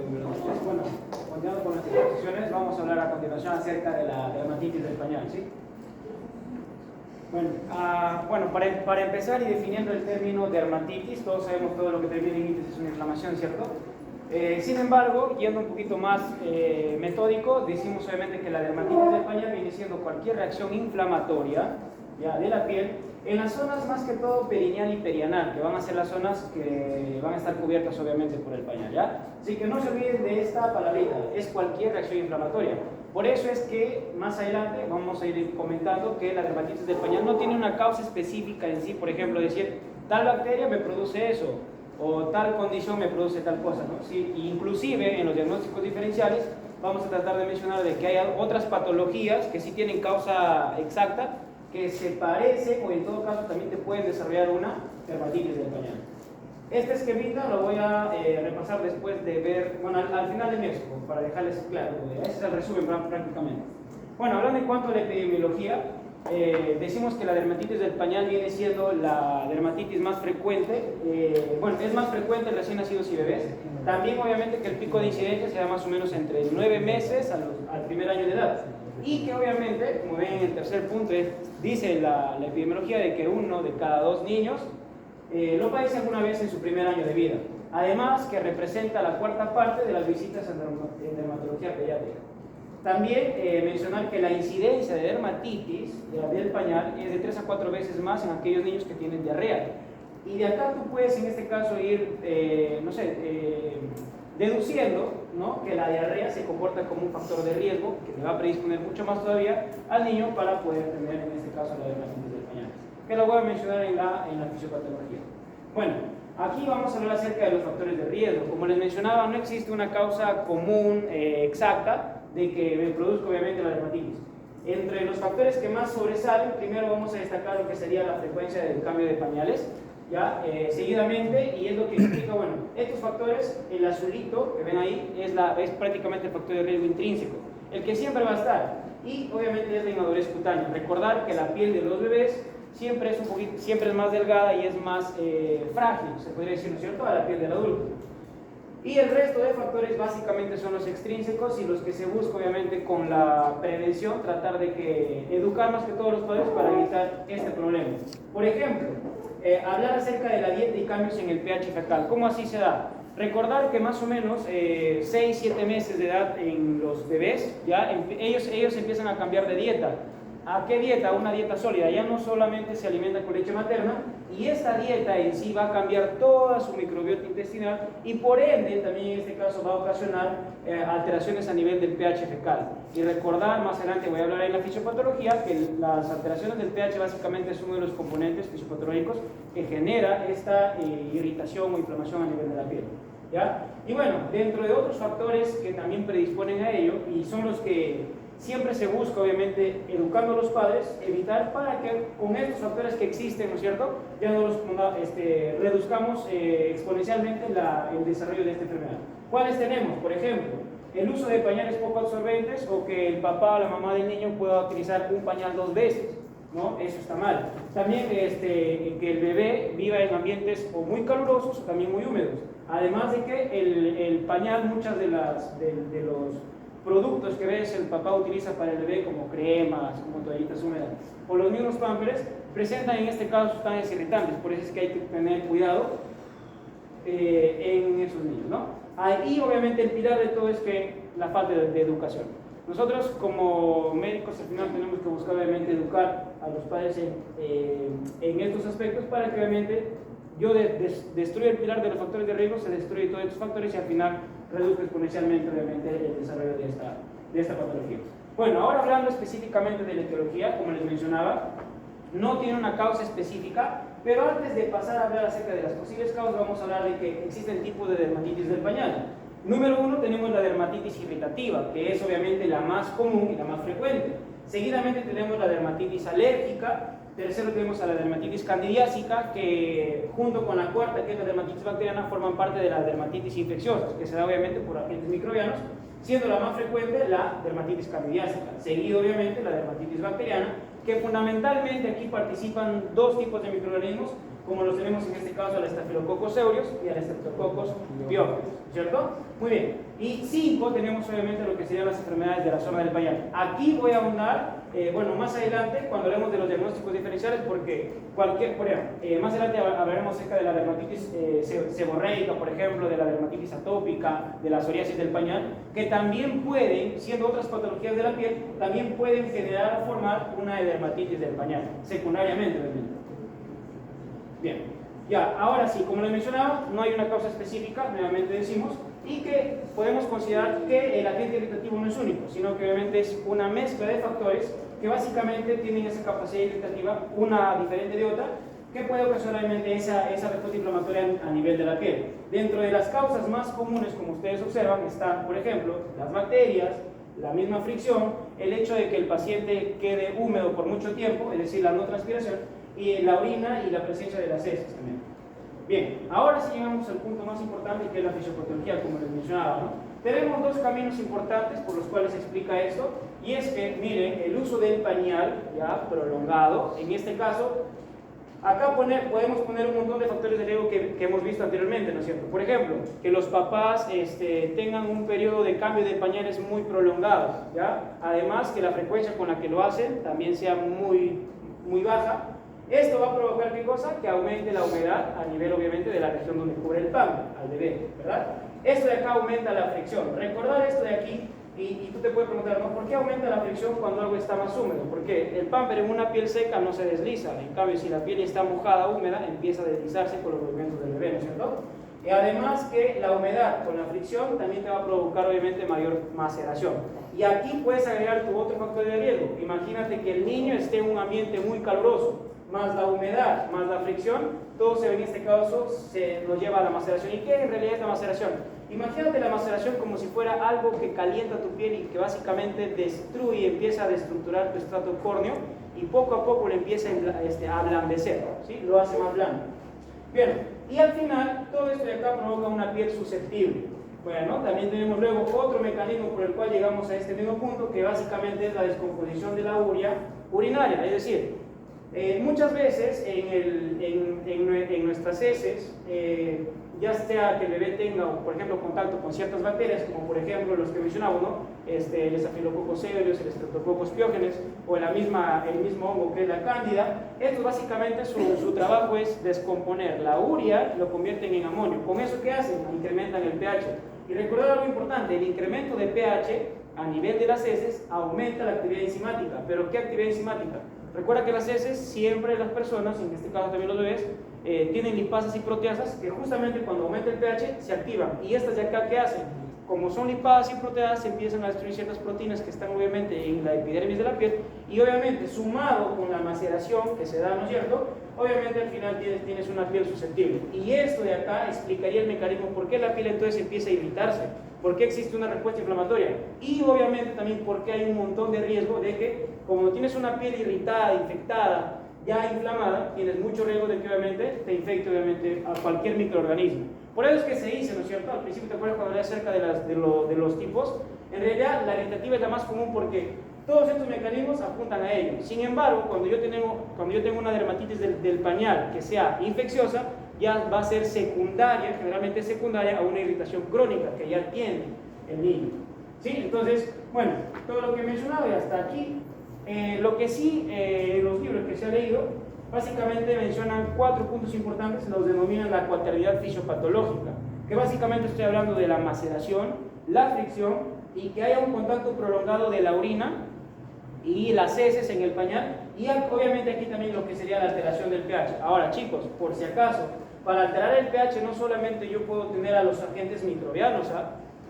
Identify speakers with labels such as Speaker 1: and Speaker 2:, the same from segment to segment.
Speaker 1: número 2. Bueno, continuando con las exposiciones, vamos a hablar a continuación acerca de la dermatitis del pañal, ¿sí? Bueno, para empezar y definiendo el término dermatitis, todos sabemos todo lo que termina en itis es una inflamación, ¿cierto? Sin embargo, yendo un poquito más metódico, decimos obviamente que la dermatitis del pañal viene siendo cualquier reacción inflamatoria ya, de la piel en las zonas más que todo perineal y perianal, que van a ser las zonas que van a estar cubiertas obviamente por el pañal, ¿ya? Así que no se olviden de esta palabrita, es cualquier reacción inflamatoria. Por eso es que más adelante vamos a ir comentando que la dermatitis del pañal no tiene una causa específica en sí, por ejemplo, decir, tal bacteria me produce eso, o tal condición me produce tal cosa, ¿no? Sí, inclusive en los diagnósticos diferenciales vamos a tratar de mencionar de que hay otras patologías que sí tienen causa exacta, que se parecen o en todo caso también te pueden desarrollar una dermatitis del pañal. Este esquemita lo voy a repasar después de ver, bueno, al final de mi expo, para dejarles claro, ese es el resumen prácticamente. Bueno, hablando en cuanto a la epidemiología, decimos que la dermatitis del pañal viene siendo la dermatitis más frecuente, bueno, es más frecuente en recién nacidos y bebés. También obviamente que el pico de incidencia se da más o menos entre 9 meses al primer año de edad. Y que obviamente, como ven en el tercer punto, dice la epidemiología de que 1 de cada 2 niños lo padece alguna vez en su primer año de vida. Además que representa la cuarta parte de las visitas en dermatología pediátrica. También mencionar que la incidencia de dermatitis del pañal es de 3 a 4 veces más en aquellos niños que tienen diarrea. Y de acá tú puedes en este caso ir, deduciendo, ¿no?, que la diarrea se comporta como un factor de riesgo que le va a predisponer mucho más todavía al niño para poder tener en este caso la dermatitis del pañal, que lo voy a mencionar en la fisiopatología. Bueno, aquí vamos a hablar acerca de los factores de riesgo. Como les mencionaba, no existe una causa común exacta de que me produzca obviamente la dermatitis. Entre los factores que más sobresalen, primero vamos a destacar lo que sería la frecuencia del cambio de pañales, ¿ya? Seguidamente, y es lo que explica, bueno, estos factores, el azulito que ven ahí es prácticamente el factor de riesgo intrínseco, el que siempre va a estar, y obviamente es la inmadurez cutánea. Recordar que la piel de los bebés siempre es más delgada y es más frágil, se podría decir, ¿no es cierto?, a la piel del adulto. Y el resto de factores básicamente son los extrínsecos y los que se busca obviamente con la prevención, tratar de educar más que todos los padres para evitar este problema. Por ejemplo, hablar acerca de la dieta y cambios en el pH fecal. ¿Cómo así se da? Recordar que más o menos 6-7 meses de edad en los bebés, ya ellos empiezan a cambiar de dieta. ¿A qué dieta? Una dieta sólida. Ya no solamente se alimenta con leche materna, y esta dieta en sí va a cambiar toda su microbiota intestinal y por ende también en este caso va a ocasionar alteraciones a nivel del pH fecal. Y recordar, más adelante voy a hablar en la fisiopatología, que las alteraciones del pH básicamente es uno de los componentes fisiopatológicos que genera esta irritación o inflamación a nivel de la piel, ¿ya? Y bueno, dentro de otros factores que también predisponen a ello, y son los que siempre se busca, obviamente, educando a los padres, evitar para que con estos factores que existen, ¿no es cierto?, ya no los reduzcamos exponencialmente el desarrollo de esta enfermedad. ¿Cuáles tenemos? Por ejemplo, el uso de pañales poco absorbentes o que el papá o la mamá del niño pueda utilizar un pañal 2 veces, ¿no? Eso está mal. También que el bebé viva en ambientes o muy calurosos o también muy húmedos. Además de que el pañal, muchas de los productos que ves el papá utiliza para el bebé, como cremas, como toallitas húmedas, o los mismos pampers, presentan en este caso sustancias irritantes. Por eso es que hay que tener cuidado en esos niños, ¿no? Ahí obviamente el pilar de todo es que la falta de educación. Nosotros como médicos al final tenemos que buscar obviamente educar a los padres en estos aspectos para que obviamente yo destruya el pilar de los factores de riesgo, se destruye todos estos factores y al final reduzca exponencialmente obviamente el desarrollo de esta patología. Bueno, ahora hablando específicamente de la etiología, como les mencionaba, no tiene una causa específica, pero antes de pasar a hablar acerca de las posibles causas, vamos a hablar de que existen tipos de dermatitis del pañal. Número 1 tenemos la dermatitis irritativa, que es obviamente la más común y la más frecuente. Seguidamente tenemos la dermatitis alérgica. Tercero tenemos a la dermatitis candidiásica, que junto con la cuarta, que es la dermatitis bacteriana, forman parte de las dermatitis infecciosas, que se da obviamente por agentes microbianos, siendo la más frecuente la dermatitis candidiásica. Seguido obviamente la dermatitis bacteriana, que fundamentalmente aquí participan 2 tipos de microorganismos, como los tenemos en este caso al Staphylococcus aureus y al Streptococcus pyogenes, ¿cierto? Muy bien. Y 5 tenemos obviamente lo que serían las enfermedades de la zona del pañal. Aquí voy a ahondar, bueno, más adelante cuando hablemos de los diagnósticos diferenciales, porque por ejemplo, más adelante hablaremos acerca de la dermatitis seborreica, por ejemplo, de la dermatitis atópica, de la psoriasis del pañal, que también pueden, siendo otras patologías de la piel, también pueden generar o formar una dermatitis del pañal, secundariamente, obviamente. Bien, ya, ahora sí, como les mencionaba, no hay una causa específica, nuevamente decimos, y que podemos considerar que el agente irritativo no es único, sino que obviamente es una mezcla de factores que básicamente tienen esa capacidad irritativa, una diferente de otra, que puede ocasionar obviamente esa respuesta inflamatoria a nivel de la piel. Dentro de las causas más comunes, como ustedes observan, están, por ejemplo, las bacterias, la misma fricción, el hecho de que el paciente quede húmedo por mucho tiempo, es decir, la no transpiración, y la orina y la presencia de las heces también. Bien, ahora sí llegamos al punto más importante, que es la fisiopatología, como les mencionaba, ¿no? Tenemos dos caminos importantes por los cuales se explica esto, y es que, miren, el uso del pañal ya prolongado, en este caso, acá podemos poner un montón de factores de riesgo que hemos visto anteriormente, ¿no es cierto? Por ejemplo, que los papás tengan un periodo de cambio de pañales muy prolongado, ¿ya? Además, que la frecuencia con la que lo hacen también sea muy baja. Esto va a provocar, ¿qué cosa? Que aumente la humedad a nivel, obviamente, de la región donde cubre el pamper, al bebé, ¿verdad? Esto de acá aumenta la fricción. Recordar esto de aquí, y tú te puedes preguntar, ¿no? ¿Por qué aumenta la fricción cuando algo está más húmedo? Porque el pamper en una piel seca no se desliza. En cambio, si la piel está mojada, húmeda, empieza a deslizarse con los movimientos del bebé, ¿no es cierto? Y además que la humedad con la fricción también te va a provocar, obviamente, mayor maceración. Y aquí puedes agregar tu otro factor de riesgo. Imagínate que el niño esté en un ambiente muy caluroso, más la humedad, más la fricción, todo en este caso se nos lleva a la maceración. ¿Y qué en realidad es la maceración? Imagínate la maceración como si fuera algo que calienta tu piel y que básicamente destruye, empieza a destructurar tu estrato córneo y poco a poco le empieza a ablandecer, ¿sí? Lo hace más blando. Bien, y al final todo esto de acá provoca una piel susceptible. Bueno, también tenemos luego otro mecanismo por el cual llegamos a este mismo punto, que básicamente es la descomposición de la urea urinaria, es decir, muchas veces en nuestras heces, ya sea que el bebé tenga, por ejemplo, contacto con ciertas bacterias, como por ejemplo los que mencionamos, ¿no? El Staphylococcus aureus, el Streptococcus pyogenes, o el mismo hongo que es la cándida, estos básicamente su trabajo es descomponer la urea, lo convierten en amonio. ¿Con eso qué hacen? Incrementan el pH. Y recordar algo importante, el incremento de pH a nivel de las heces aumenta la actividad enzimática. ¿Pero qué actividad enzimática? Recuerda que las heces, siempre las personas, en este caso también los bebés, tienen lipasas y proteasas que justamente cuando aumenta el pH se activan. Y estas de acá, ¿qué hacen? Como son lipasas y proteasas, se empiezan a destruir ciertas proteínas que están obviamente en la epidermis de la piel, y obviamente sumado con la maceración que se da, ¿no es cierto? Obviamente al final tienes una piel susceptible. Y esto de acá explicaría el mecanismo por qué la piel entonces empieza a irritarse, por qué existe una respuesta inflamatoria, y obviamente también por qué hay un montón de riesgo de que, como tienes una piel irritada, infectada, ya inflamada, tienes mucho riesgo de que obviamente te infecte obviamente a cualquier microorganismo. Por eso es que se dice, ¿no es cierto? Al principio te acuerdas cuando hablé acerca de los tipos. En realidad la irritativa es la más común porque todos estos mecanismos apuntan a ello. Sin embargo, cuando yo tengo una dermatitis del pañal que sea infecciosa, ya va a ser secundaria, generalmente secundaria, a una irritación crónica que ya tiene el niño. ¿Sí? Entonces, bueno, todo lo que he mencionado y hasta aquí. Lo que sí, los libros que se ha leído, básicamente mencionan 4 puntos importantes, los denominan la cuaternaridad fisiopatológica, que básicamente estoy hablando de la maceración, la fricción y que haya un contacto prolongado de la orina y las heces en el pañal, y obviamente aquí también lo que sería la alteración del pH. Ahora chicos, por si acaso, para alterar el pH no solamente yo puedo tener a los agentes microbianos,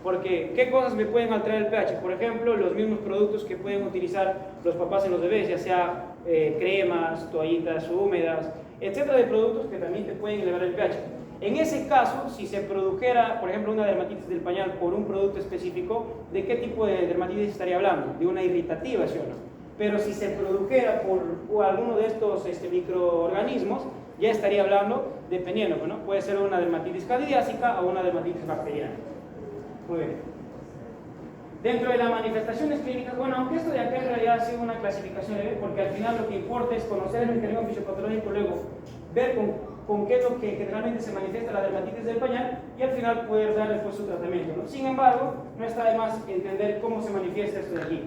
Speaker 1: porque ¿qué cosas me pueden alterar el pH? Por ejemplo, los mismos productos que pueden utilizar los papás en los bebés, ya sea cremas, toallitas húmedas, etcétera, de productos que también te pueden elevar el pH. En ese caso, si se produjera, por ejemplo, una dermatitis del pañal por un producto específico, ¿de qué tipo de dermatitis estaría hablando? De una irritativa, ¿sí o no? Pero si se produjera por alguno de estos microorganismos, ya estaría hablando, dependiendo, ¿no? Puede ser una dermatitis candidiásica o una dermatitis bacteriana. Muy bien. Dentro de las manifestaciones clínicas, bueno, aunque esto de acá en realidad ha sido una clasificación leve, porque al final lo que importa es conocer el mecanismo fisiopatológico, luego ver con qué es lo que generalmente se manifiesta la dermatitis del pañal, y al final poder dar después su tratamiento, ¿no? Sin embargo, no está de más entender cómo se manifiesta esto de aquí.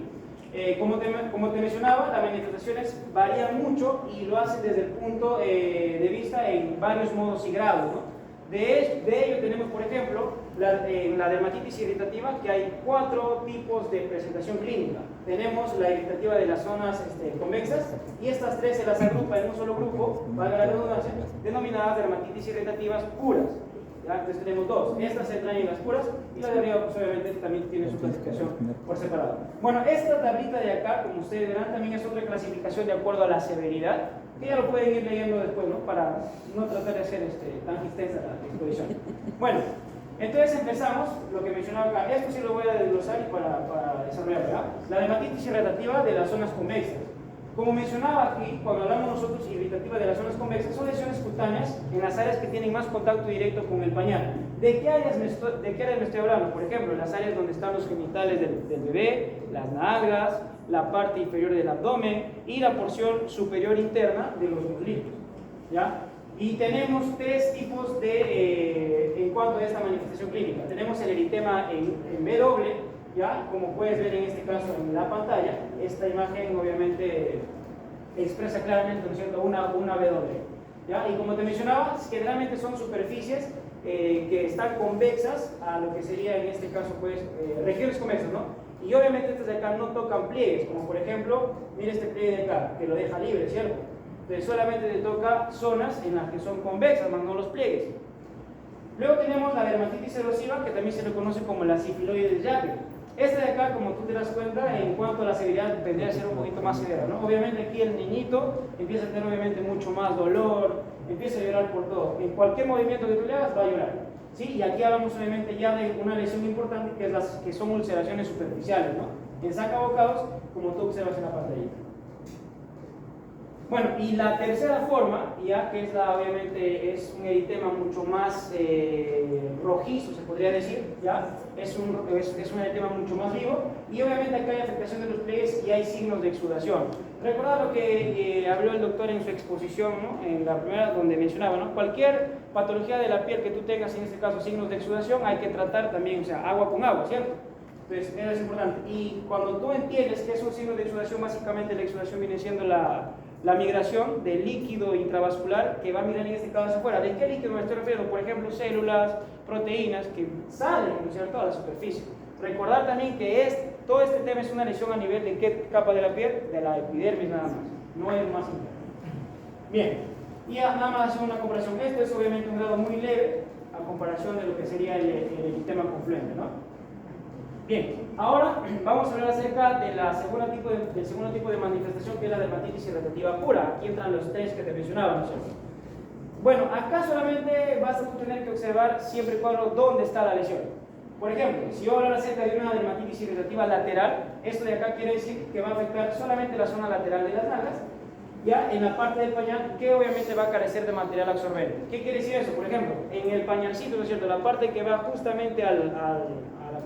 Speaker 1: Como te mencionaba, las manifestaciones varían mucho y lo hacen desde el punto de vista en varios modos y grados, ¿no? De ello tenemos, por ejemplo, en la dermatitis irritativa, que hay 4 tipos de presentación clínica. Tenemos la irritativa de las zonas convexas, y estas 3 se las agrupa en un solo grupo, valga la redundancia, denominadas dermatitis irritativas puras. ¿Ya? Entonces tenemos 2. Estas entran en las puras, y la de arriba, pues obviamente también tiene su clasificación por separado. Bueno, esta tablita de acá, como ustedes verán, también es otra clasificación de acuerdo a la severidad, que ya lo pueden ir leyendo después, ¿no? Para no tratar de hacer tan extensa la exposición. Bueno, entonces empezamos, lo que mencionaba acá. Esto sí lo voy a desglosar y para desarrollar, ¿verdad? La dermatitis irritativa de las zonas convexas. Como mencionaba aquí, cuando hablamos nosotros irritativa de las zonas convexas, son lesiones cutáneas en las áreas que tienen más contacto directo con el pañal. ¿De qué áreas me estoy hablando? Por ejemplo, las áreas donde están los genitales del bebé, las nalgas, la parte inferior del abdomen y la porción superior interna de los muslitos, ¿ya? Y tenemos 3 tipos en cuanto a esta manifestación clínica. Tenemos el eritema en B doble, ¿ya? Como puedes ver en este caso en la pantalla. Esta imagen obviamente expresa claramente, ¿no es cierto?, una B doble, ¿ya? Y como te mencionaba, generalmente son superficies que están convexas a lo que sería en este caso, pues, regiones convexas, ¿no? Y obviamente estas de acá no tocan pliegues, como por ejemplo, mira este pliegue de acá, que lo deja libre, ¿cierto? Entonces solamente te toca zonas en las que son convexas, más no los pliegues. Luego tenemos la dermatitis erosiva, que también se le conoce como la sifiloides Jaeger. Esta de acá, como tú te das cuenta, en cuanto a la severidad, tendría a ser un poquito más severa, ¿no? Obviamente aquí el niñito empieza a tener obviamente mucho más dolor, empieza a llorar por todo. En cualquier movimiento que tú le hagas va a llorar. ¿Sí? Y aquí hablamos obviamente ya de una lesión importante, que son ulceraciones superficiales, ¿no? En sacabocados, como tú observas en la pantalla. Bueno, y la tercera forma, ya que obviamente es un eritema mucho más rojizo, se podría decir, ¿ya? Es un eritema mucho más vivo, y obviamente acá hay afectación de los pliegues y hay signos de exudación. Recordad lo que habló el doctor en su exposición, ¿no? En la primera, donde mencionaba, ¿no? Cualquier patología de la piel que tú tengas, en este caso signos de exudación, hay que tratar también, o sea, agua con agua, ¿cierto? Entonces, eso es importante. Y cuando tú entiendes que es un signo de exudación, básicamente la exudación viene siendo la migración del líquido intravascular que va a migrar en este caso hacia afuera. ¿De qué líquido me estoy refiriendo? Por ejemplo, células, proteínas que salen, ¿no es cierto?, a la superficie. Recordar también que todo este tema es una lesión a nivel de qué capa de la piel, de la epidermis nada más, no es más interno. Bien, y nada más hacer una comparación. Esto es obviamente un grado muy leve a comparación de lo que sería el eritema confluente, ¿no? Bien, ahora vamos a hablar acerca del segundo tipo de manifestación, que es la dermatitis irritativa pura. Aquí entran los 3 que te mencionaba, ¿no es cierto? Bueno, acá solamente vas a tener que observar siempre y cuando dónde está la lesión. Por ejemplo, si yo hablo acerca de una dermatitis irritativa lateral, esto de acá quiere decir que va a afectar solamente la zona lateral de las nalgas, ya en la parte del pañal, que obviamente va a carecer de material absorbente. ¿Qué quiere decir eso? Por ejemplo, en el pañalcito, ¿no es cierto?, la parte que va justamente a la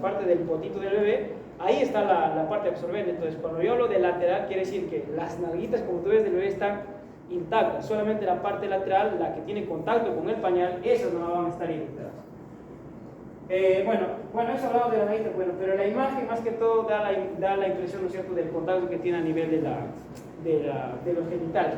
Speaker 1: parte del potito del bebé, ahí está la parte absorbente. Entonces, cuando yo hablo de lateral, quiere decir que las nalguitas, como tú ves, del bebé están intactas. Solamente la parte lateral, la que tiene contacto con el pañal, esas no van a estar irritadas. Bueno, eso hablamos de la nalguita, bueno, pero la imagen más que todo da la impresión, ¿no es cierto?, del contacto que tiene a nivel de los genitales,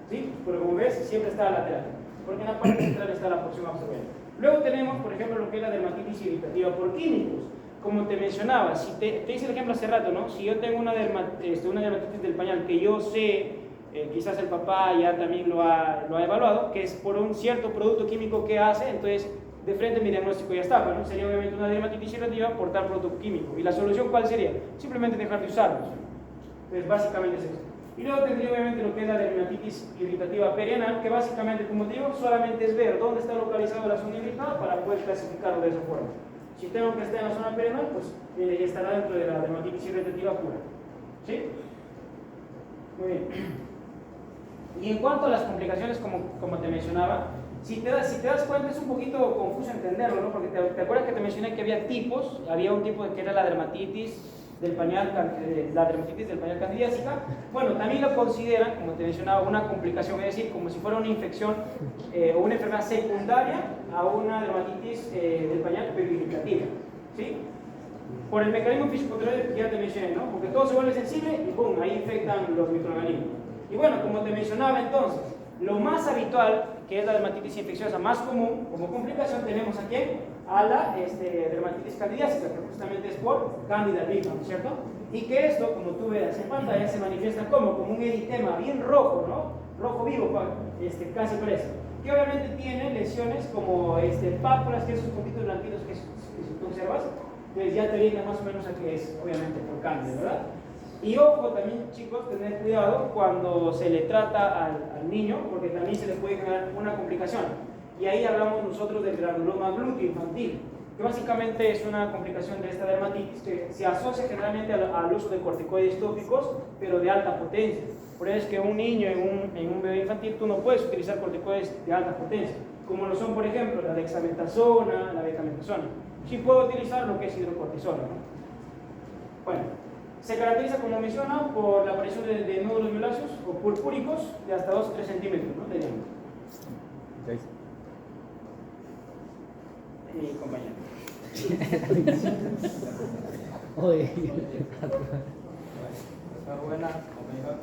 Speaker 1: ¿sí? Pero como ves, siempre está lateral, porque en la parte central está la porción absorbente. Luego tenemos, por ejemplo, lo que es la dermatitis irritativa por químicos. Como te mencionaba, si te hice el ejemplo hace rato, ¿no? Si yo tengo una dermatitis del pañal que yo sé, quizás el papá ya también lo ha evaluado, que es por un cierto producto químico que hace, entonces de frente mi diagnóstico ya está, ¿no? Sería obviamente una dermatitis irritativa por tal producto químico. ¿Y la solución cuál sería? Simplemente dejar de usarlos. Entonces básicamente es eso. Y luego tendría obviamente lo que es la dermatitis irritativa perianal, que básicamente, como te digo, solamente es ver dónde está localizada la zona irritada para poder clasificarlo de esa forma. Si tengo que estar en la zona perianal, pues estará dentro de la dermatitis irritativa pura. ¿Sí? Muy bien. Y en cuanto a las complicaciones, como te mencionaba, si te das cuenta es un poquito confuso entenderlo, ¿no? Porque te acuerdas que te mencioné que había tipos. Había un tipo que era la dermatitis del pañal, la dermatitis del pañal candidiásica, bueno, también lo consideran, como te mencionaba, una complicación, es decir, como si fuera una infección o una enfermedad secundaria a una dermatitis del pañal periurgicativa, ¿sí? Por el mecanismo físico-cultural que ya te mencioné, ¿no? Porque todo se vuelve sensible y ¡pum!, ahí infectan los microorganismos. Y bueno, como te mencionaba entonces, lo más habitual, que es la dermatitis infecciosa más común, como complicación, tenemos aquí a la dermatitis candidiásica, que justamente es por Candida albicans, ¿no es cierto? Y que esto, como tú ves en pantalla, se manifiesta como un eritema bien rojo, ¿no? Rojo vivo, casi parece. Que obviamente tiene lesiones como pápulas, que esos puntitos blanquitos que si tú observas, pues ya te orienta más o menos a que es, obviamente, por Candida, ¿verdad? Y ojo también, chicos, tener cuidado cuando se le trata al niño, porque también se le puede generar una complicación. Y ahí hablamos nosotros del granuloma glúteo infantil, que básicamente es una complicación de esta dermatitis que se asocia generalmente al uso de corticoides tópicos, pero de alta potencia. Por eso es que un niño en un bebé infantil tú no puedes utilizar corticoides de alta potencia, como lo son, por ejemplo, la dexametasona, la becametasona. Sí puedo utilizar lo que es hidrocortisona, ¿no? Bueno. Se caracteriza, como menciona, por la aparición de nódulos violáceos o purpúricos de hasta 2 o 3 centímetros, ¿no? De diámetro. Compañero.
Speaker 2: Buenas, compañeros.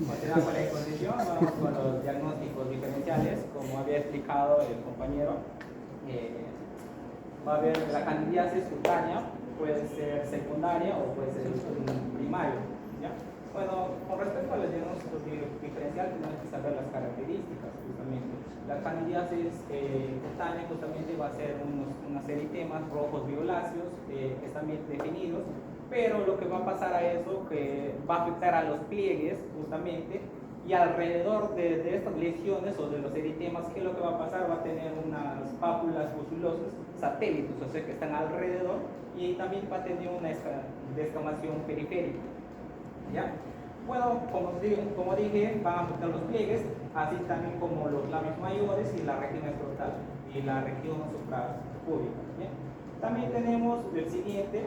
Speaker 2: Continuamos con la exposición, vamos con los diagnósticos diferenciales, como había explicado el compañero. Va a haber la candidiasis cutánea, puede ser secundaria o puede ser primario, ¿ya? Bueno, con respecto a los diagnósticos diferenciales tenemos que saber las características justamente. La candidiasis cutánea justamente va a ser una serie de temas rojos violáceos que están bien definidos, pero lo que va a pasar a eso que va a afectar a los pliegues justamente, y alrededor de estas lesiones o de los eritemas, ¿qué es lo que va a pasar? Va a tener unas pápulas pustulosas satélites, o sea que están alrededor, y también va a tener una descamación periférica, ¿ya? Bueno, como dije, van a afectar los pliegues, así también como los labios mayores y la región escrotal y la región suprapúbica, ¿ya? También tenemos el siguiente,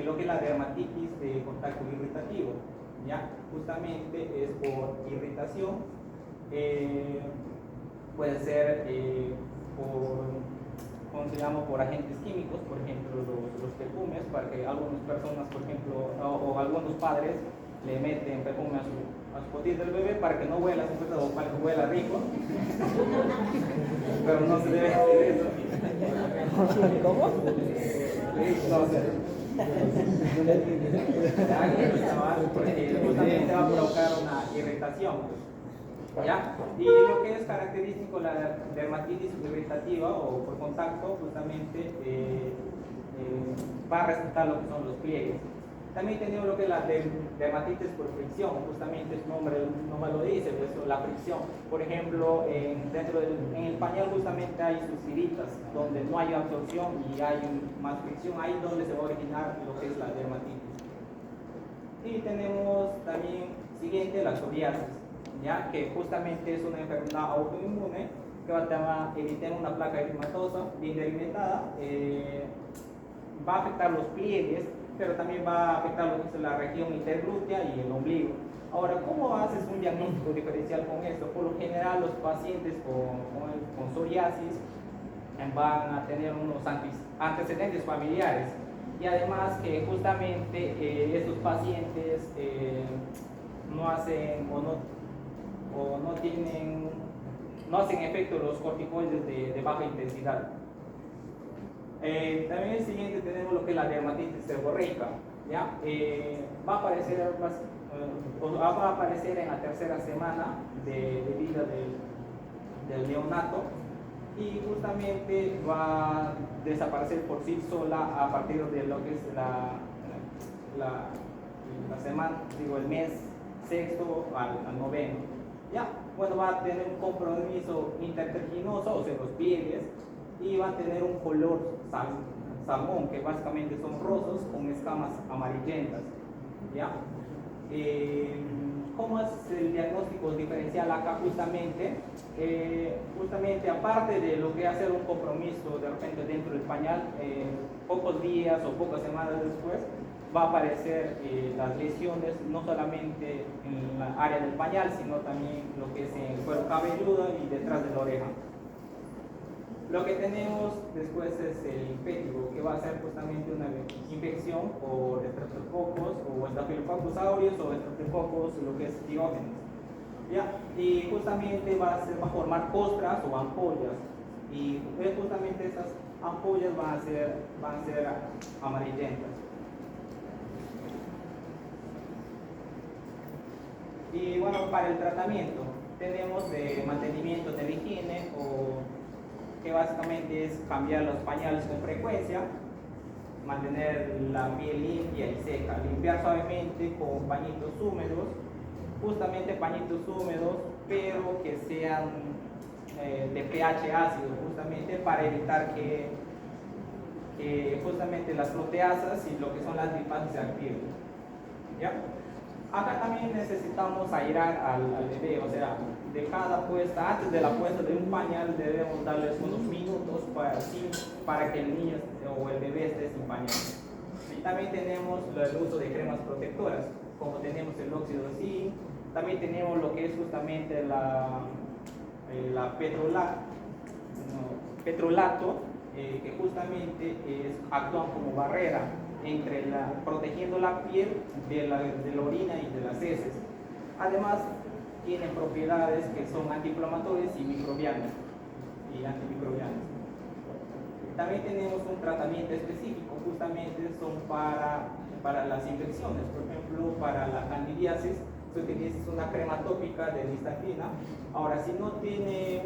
Speaker 2: lo que es la dermatitis de contacto irritativo, ¿ya? Justamente es por irritación, puede ser por agentes químicos, por ejemplo los perfumes, para que algunas personas, por ejemplo, o algunos padres le meten perfume a su potis del bebé para que no huela o para que huela rico, pero no se debe hacer eso.
Speaker 3: ¿Cómo?
Speaker 2: No sé. Porque justamente va a provocar una irritación, ¿ya? Y lo que es característico la dermatitis irritativa o por contacto justamente va a respetar lo que son los pliegues. También tenemos lo que es la dermatitis por fricción, justamente su nombre no me lo dice, pues, la fricción. Por ejemplo, en el pañal justamente hay sus tiritas donde no hay absorción y hay más fricción, ahí es donde se va a originar lo que es la dermatitis. Y tenemos también siguiente la psoriasis, ¿ya? Que justamente es una enfermedad autoinmune que va a evitar una placa eritematosa bien delimitada, va a afectar los pliegues, pero también va a afectar lo que es la región interglútea y el ombligo. Ahora, ¿cómo haces un diagnóstico diferencial con esto? Por lo general, los pacientes con psoriasis van a tener unos antecedentes familiares, y además que justamente estos pacientes no hacen no hacen efecto los corticoides de baja intensidad. También el siguiente tenemos lo que es la dermatitis seborreica, ¿ya? Va a aparecer en la tercera semana de vida del neonato, y justamente va a desaparecer por sí sola a partir de lo que es la semana, el mes sexto al noveno, ¿ya? Bueno, va a tener un compromiso interterginoso, o sea, los pliegues, y va a tener un color salmón, que básicamente son rosos con escamas amarillentas, ¿ya? ¿Cómo es el diagnóstico diferencial acá justamente? Justamente aparte de lo que hacer un compromiso de repente dentro del pañal, pocos días o pocas semanas después va a aparecer las lesiones no solamente en la área del pañal, sino también lo que es en el cuero cabelludo y detrás de la oreja. Lo que tenemos después es el impétigo, que va a ser justamente una infección por estreptococos o estafilococcus aureus o estreptococos, lo que es Diógenes. ¿Ya? Y justamente va a formar costras o ampollas. Y justamente esas ampollas van a ser amarillentas. Y bueno, para el tratamiento tenemos de mantenimiento de la higiene, que básicamente es cambiar los pañales con frecuencia, mantener la piel limpia y seca, limpiar suavemente con pañitos húmedos, justamente pañitos húmedos, pero que sean de pH ácido, justamente para evitar que justamente las proteasas y lo que son las lipases se activen. ¿Ya? Acá también necesitamos airar al bebé, o sea, de cada puesta, antes de la puesta de un pañal debemos darles unos minutos para que el niño o el bebé esté sin pañal. Y también tenemos el uso de cremas protectoras, como tenemos el óxido de zinc, también tenemos lo que es justamente la petrolato, que justamente actúan como barrera protegiendo la piel de la orina y de las heces. Además, tienen propiedades que son antiinflamatorias y microbianas y antimicrobianas. También tenemos un tratamiento específico, justamente son para las infecciones. Por ejemplo, para la candidiasis se utiliza una crema tópica de listatina. Ahora, si no tiene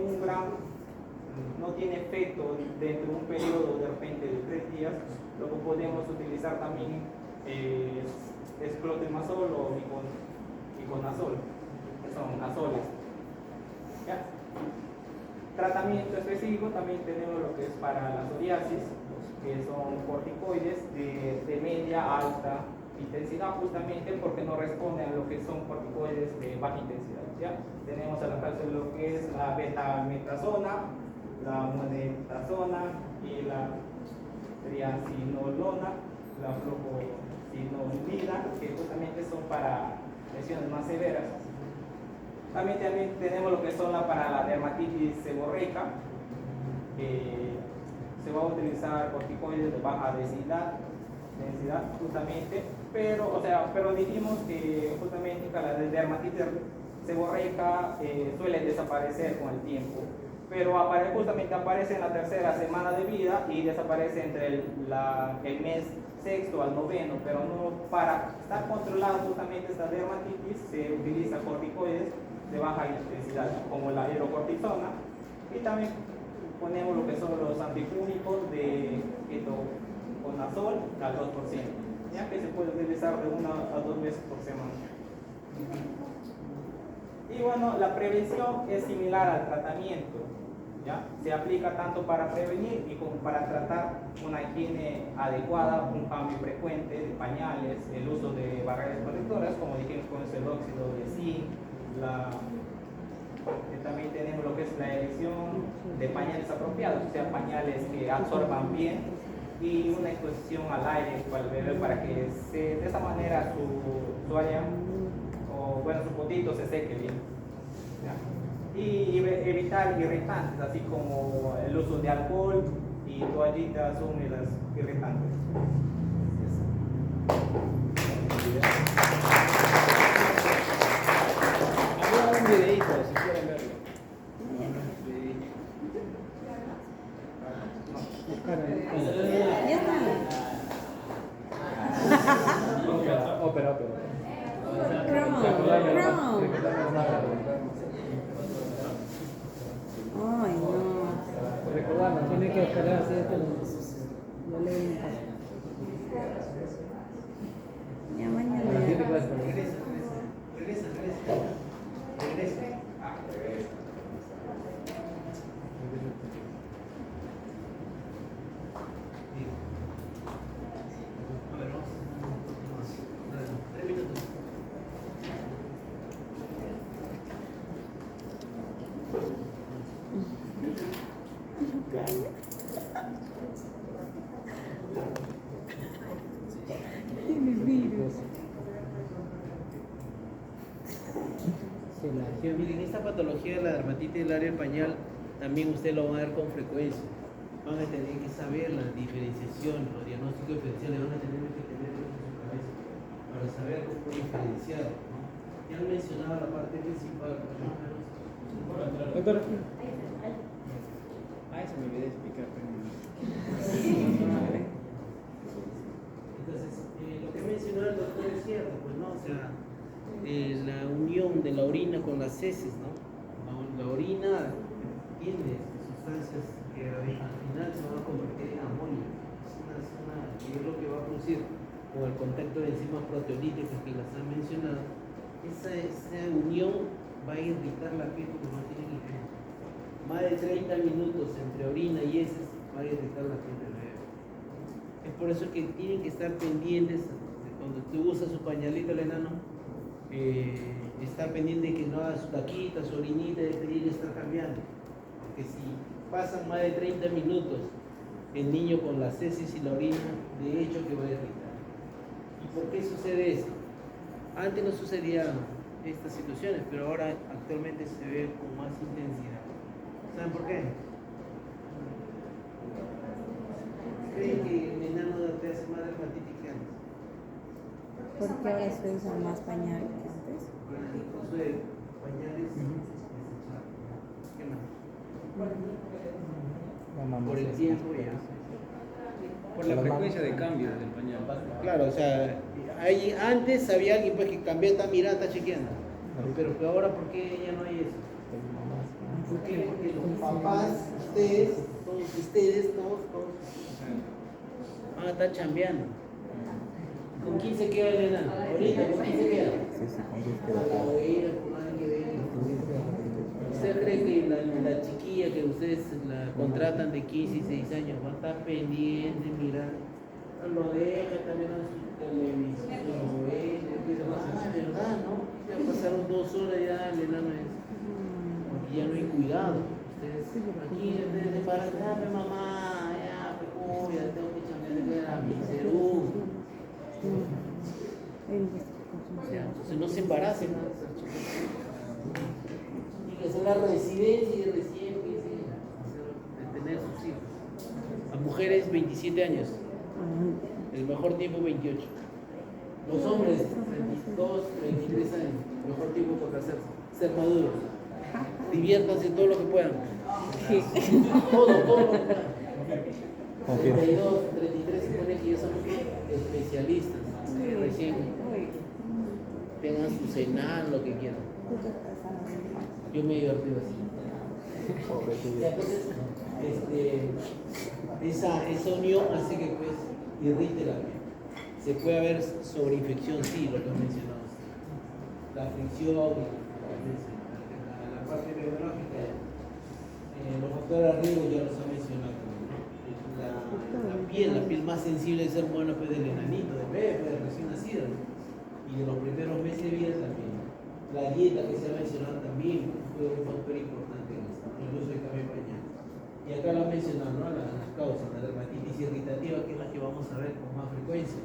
Speaker 2: no tiene efecto dentro de un periodo de repente de 3 días, lo que podemos utilizar también es clotemazol o iconazol, que son azoles. ¿Ya? Tratamiento específico también tenemos lo que es para la psoriasis, que son corticoides de media a alta intensidad, justamente porque no responden a lo que son corticoides de baja intensidad. ¿Ya? Tenemos al alcance lo que es la betametrazona, la mometasona y la triacinolona, la fluoxetinolida, que justamente son para lesiones más severas. También tenemos lo que son para la dermatitis seborreica, se va a utilizar corticoides de baja densidad justamente, pero dijimos que justamente la dermatitis seborreica suele desaparecer con el tiempo, pero justamente aparece en la 3ª semana de vida y desaparece entre el mes 6º al 9º, pero no, para estar controlado justamente esta dermatitis se utiliza corticoides de baja intensidad como la hidrocortisona, y también ponemos lo que son los antifúngicos de ketoconazol al 2%, ya que se puede utilizar de 1 a 2 veces por semana. Y bueno, la prevención es similar al tratamiento, ¿ya? Se aplica tanto para prevenir y como para tratar una higiene adecuada, un cambio frecuente de pañales, el uso de barreras protectoras, como dijimos con el óxido de zinc, también tenemos lo que es la elección de pañales apropiados, o sea, pañales que absorban bien, y una exposición al aire para el bebé para que de esa manera su área su potito se seque bien. ¿Ya? Y evitar irritantes, así como el uso de alcohol y toallitas húmedas irritantes.
Speaker 1: Había un videito, si quieren verlo.
Speaker 3: Ya está.
Speaker 1: Ópera.
Speaker 3: Ay, no.
Speaker 1: Recordando, tiene que descargar así de
Speaker 3: Lo leo en casa. Ya mañana.
Speaker 4: Regresa. Miren, esta patología de la dermatitis del área del pañal también usted lo va a ver con frecuencia. Van a tener que saber la diferenciación, los diagnósticos diferenciales, van a tener que tener eso en su cabeza para saber cómo diferenciar, ¿no? Ya han mencionado la parte principal,
Speaker 1: Doctor. Ay, se me olvidó explicar.
Speaker 4: Entonces, lo que mencionó el doctor es cierto, pues no, o sea, la unión de la orina con las heces, ¿no? La orina tiene sustancias que al final se van a convertir en amonio. Que es lo que va a producir con el contacto de enzimas proteolíticas que las han mencionado. Esa unión va a irritar la piel porque no tiene higiene. Más de 30 minutos entre orina y heces va a irritar la piel del bebé. Es por eso que tienen que estar pendientes de cuando usted usa su pañalito el enano, estar pendiente de que no haga su taquita, su orinita, de pedir estar cambiando. Porque si pasan más de 30 minutos el niño con las heces y la orina, de hecho que va a irritar. ¿Y por qué sucede esto? Antes no sucedían estas situaciones, pero ahora actualmente se ve con más intensidad. ¿Saben por qué? ¿Creen que el enano te hace más dermatitis que antes?
Speaker 3: Porque ahora se usa más pañal que antes.
Speaker 4: Con el uso de pañales desechables. ¿Qué más? Por el tiempo ya.
Speaker 1: Por la frecuencia de cambio del pañal.
Speaker 4: Claro, o sea, antes había alguien pues, que cambiaba esta mirada, está chequeando. Pero que ahora, ¿por qué ya no hay eso? ¿Por qué? Porque los papás, todos van a estar chambeando. ¿Con quién se queda el enano? Ahorita, ¿con quién se queda? Con la abuela, con nadie que ve. ¿Usted cree que la chiquilla que ustedes la contratan de 15 y 6 años va a estar pendiente, mirar? Lo deja también a su televisión, lo ve, ¿verdad, no? Ya pasaron 2 horas ya el enano es. Porque ya no hay cuidado. Ustedes aquí, desde para acá, mamá, ya, pues, ya tengo que chambear a mi Cerú. Entonces no se embaracen, ¿no? Y que sea la residencia y recién empiecen a tener sus hijos. Las mujeres 27 años, el mejor tiempo 28. Los hombres 32, 23 años, el mejor tiempo para casarse, ser maduros. Diviértanse todo lo que puedan. Todo lo que puedan. 32, 33 se pone que ya son especialistas, recién tengan su cenar, lo que quieran. Yo me he divertido así. Entonces, esa unión hace que pues irrite la piel. Se puede haber sobreinfección, sí, lo que he mencionado. La fricción, la parte biológica, los factores de riesgo ya los he mencionado. La piel más sensible de ser humano pues del enanito, del bebé, pues, del recién nacido, ¿no? Y de los primeros meses de vida también. La dieta que se ha mencionado también fue un factor importante en esto, el uso de cambio de pañal. Y acá lo han mencionado, ¿no? Las causas, la dermatitis irritativa, que es la que vamos a ver con más frecuencia.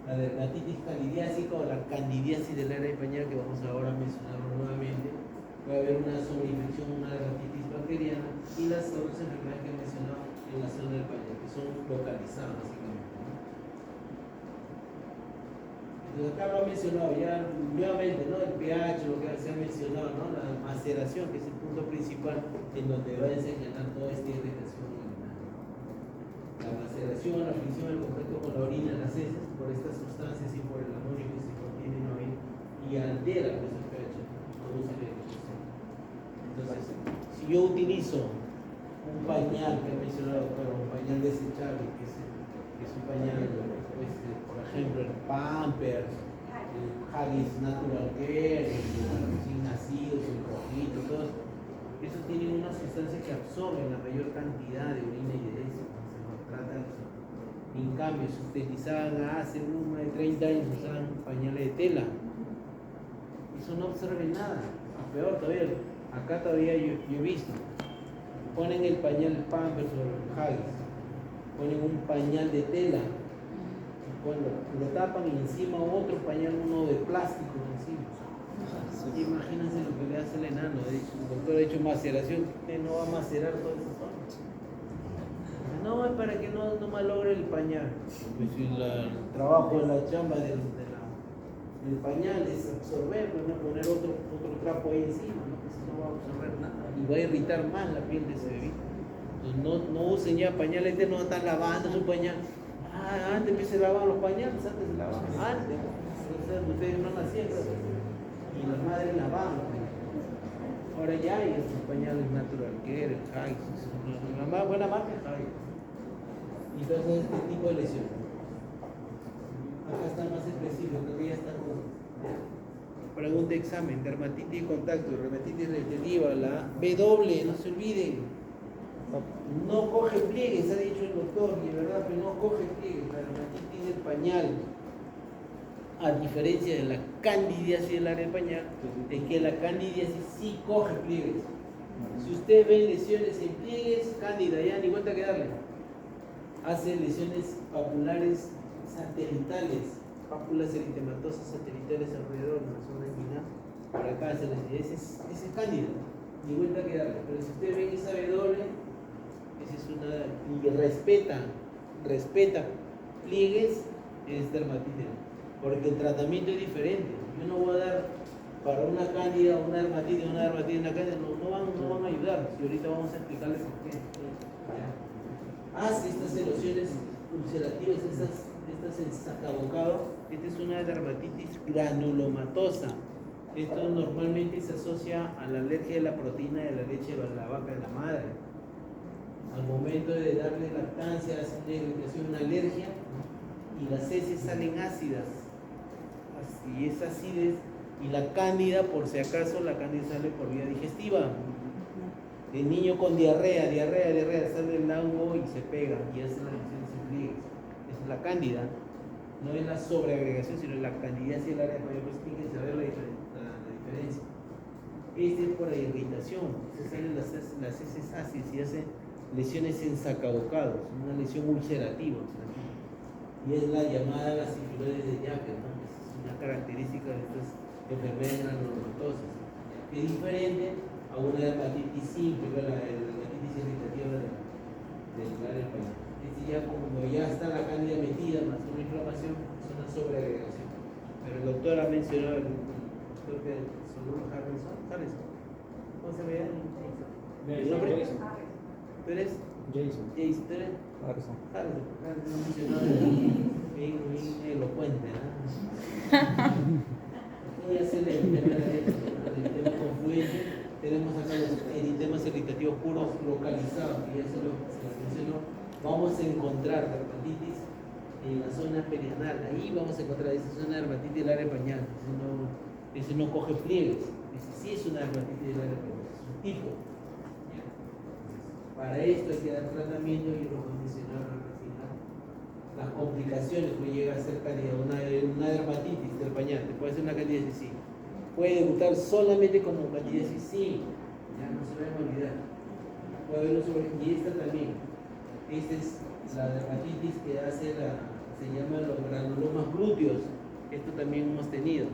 Speaker 4: La dermatitis candidiásica o la candidiasis del área de pañal, que vamos ahora a mencionarlo nuevamente. Puede haber una sobreinfección, una dermatitis bacteriana y las otras enfermedades que he mencionado en la zona del pañal, que son localizadas básicamente, ¿no? Entonces acá lo ha mencionado ya nuevamente, ¿no? El pH, lo que se ha mencionado, ¿no? La maceración, que es el punto principal en donde va a desencadenar toda esta irritación urinaria. La maceración, la fricción, el contacto con la orina, las heces, por estas sustancias y por el amonio que se contiene en la orina y altera pues, el pH, produce la irritación. Entonces, si yo utilizo un pañal que he mencionado, pero un pañal desechable, que es un pañal, pues, por ejemplo, el Pampers, el Haggis Natural Care, el recién nacidos, el rojito, todos esos tienen una sustancia que absorbe la mayor cantidad de orina y de heces, se maltratan. En cambio, si utilizaban hace más de 30 años, usaban pañales de tela, eso no absorbe nada. Y peor todavía, acá todavía yo he visto. Ponen el pañal Pampers o el Haggis, ponen un pañal de tela, y cuando lo tapan y encima otro pañal, uno de plástico encima. Imagínense lo que le hace el enano. El doctor ha hecho maceración, que no va a macerar toda esa zona. No, es para que no malogre el pañal. Pues si el trabajo de la chamba del pañal es absorber, pues no poner otro trapo ahí encima, ¿no? Que si no va a absorber nada y va a irritar más la piel de ese bebé. Entonces no usen ya pañales, no están lavando su pañal. Antes se lavaban los pañales, antes se lavaban, antes. Ustedes no nacían, y las madres lavaban. Ahora ya hay estos pañales Natural Care, el High, la más buena marca es High. Entonces este tipo de lesión. Acá está más específico, creo que ya está con pregunta de examen, dermatitis de contacto, dermatitis retentiva, la W, no se olviden. No coge pliegues, ha dicho el doctor, y de verdad, pero no coge pliegues, la dermatitis del pañal. A diferencia de la candidiasis del área del pañal, es que la candidiasis sí coge pliegues. Si usted ve lesiones en pliegues, cándida, ya ni cuenta que darle. Hace lesiones papulares satelitales, pápulas eritematosas satelitales alrededor de la zona inguinal. Por acá ese es cándida, ni cuenta que darle. Pero si usted ve esa W, esa es una. Y respeta pliegues, es dermatitis. Porque el tratamiento es diferente. Yo no voy a dar para una cándida, una dermatitis, una cándida, no van a ayudar. Si ahorita vamos a explicarles por qué. Hace estas erosiones ulcerativas, estas ensacabocados. Esta es una dermatitis granulomatosa. Esto normalmente se asocia a la alergia de la proteína de la leche de la vaca de la madre. Al momento de darle lactancia, hace una irritación, una alergia, y las heces salen ácidas. Y es acidez, y la cándida, por si acaso, la cándida sale por vía digestiva. El niño con diarrea, sale del agua y se pega, y hace las lesiones en pliegues. Esa es la cándida, no es la sobreagregación, sino la candidiasis del área, pues tiene que saber la diferencia. Este es por la irritación, se salen las heces ácidas y hace lesiones en sacabocados, una lesión ulcerativa. Y es la llamada la sifilosis de Jacker, ¿no? Es una característica de estas enfermedades granulomatosas. Es diferente a una dermatitis simple, la dermatitis irritativa del área del pañal. Este ya como ya está la cándida metida, más una inflamación, es una sobreagregación. Pero el doctor ha mencionado, creo que Solur Harrison, ¿cómo se ve? ¿El nombre? ¿Tú eres?
Speaker 5: Jason.
Speaker 4: ¿tú eres?
Speaker 5: Harrison.
Speaker 4: No mencionado bien elocuente, ¿no? Voy a hacerle el tema confluente. Tenemos acá los eritemas irritativos puros localizados, que ya se lo mencionó. Vamos a encontrar dermatitis en la zona perianal. Ahí vamos a encontrar esa zona de dermatitis del área pañal. Ese no coge pliegues. Ese sí es una dermatitis del área pañal. Es un tipo. Para esto hay que dar tratamiento y lo voy a mencionar al final. Las complicaciones puede llegar a ser una dermatitis del pañal. Te puede hacer una candidiasis, sí. Puede debutar solamente como candidiasis, sí. Ya no se va a olvidar. Puede haberlo sobre. Y esta también. Esta es la dermatitis que se llama los granulomas glúteos. Esto también hemos tenido